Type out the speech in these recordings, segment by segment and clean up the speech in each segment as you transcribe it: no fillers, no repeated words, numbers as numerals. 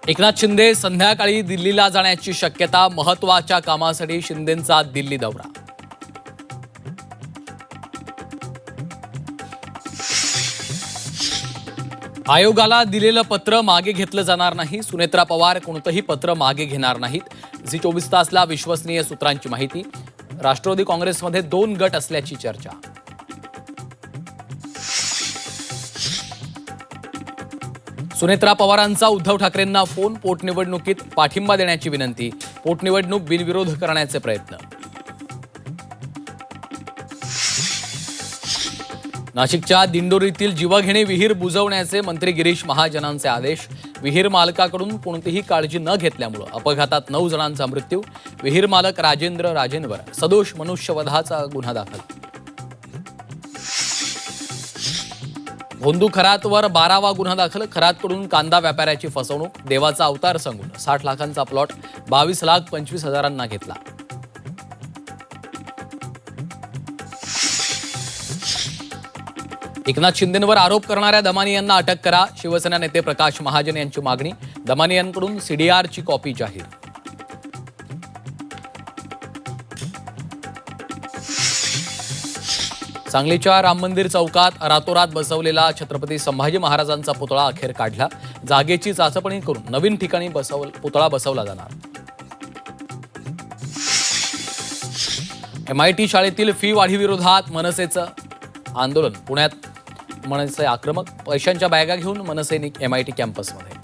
एकनाथ शिंदे संध्याकाळी दिल्लीला जाण्याची शक्यता, महत्त्वाच्या कामासाठी शिंदेंचा दिल्ली दौरा. आयोगाला दिलेलं पत्र मागे घेतलं जाणार नाही. सुनेत्रा पवार कोणतंही पत्र मागे घेणार नाहीत. झी 24 तासला विश्वसनीय सूत्रांची माहिती. राष्ट्रवादी काँग्रेसमध्ये 2 गट असल्याची चर्चा. सुनेत्रा पवारांचा उद्धव ठाकरेंना फोन. पोटनिवडणुकीत पाठिंबा देण्याची विनंती. पोटनिवडणूक बिनविरोध करण्याचे प्रयत्न. नाशिकच्या दिंडोरीतील जीवघेणी विहीर बुजवण्याचे मंत्री गिरीश महाजनांचे आदेश. विहीर मालकाकडून कोणतीही काळजी न घेतल्यामुळे अपघातात 9 जणांचा मृत्यू. विहीर मालक राजेंद्र राजेंवर सदोष मनुष्यवधाचा गुन्हा दाखल. भोंदू खरातवर 12वा गुन्हा दाखल. खरातकडून कांदा व्यापाऱ्याची फसवणूक. देवाचा अवतार सांगून 60 लाखांचा प्लॉट 22,25,000 घेतला. एकनाथ शिंदेंवर आरोप करणाऱ्या दमानियांना अटक करा. शिवसेना नेते प्रकाश महाजन यांची मागणी. दमानियांकडून सीडीआरची कॉपी जाहीर. सांगलीच्या राम मंदिर चौकात रातोरात बसवलेला छत्रपती संभाजी महाराजांचा पुतळा अखेर काढला. जागेची चाचपणी करून नवीन ठिकाणी पुतळा बसवला जाणार. MIT शाळेतील फी वाढीविरोधात मनसेचं आंदोलन. पुण्यात मनसे आक्रमक. पैशांच्या बॅगा घेऊन मनसैनिक MIT कॅम्पसमध्ये.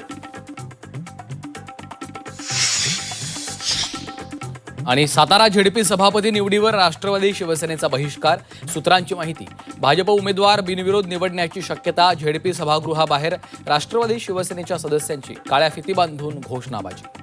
आणि सातारा झेडपी सभापती निवडीवर राष्ट्रवादी शिवसेनेचा बहिष्कार. सूत्रांची माहिती. भाजप उमेदवार बिनविरोध निवडण्याची शक्यता. झेडपी सभागृहाबाहेर राष्ट्रवादी शिवसेनेच्या सदस्यांची काळ्या फिती बांधून घोषणाबाजी.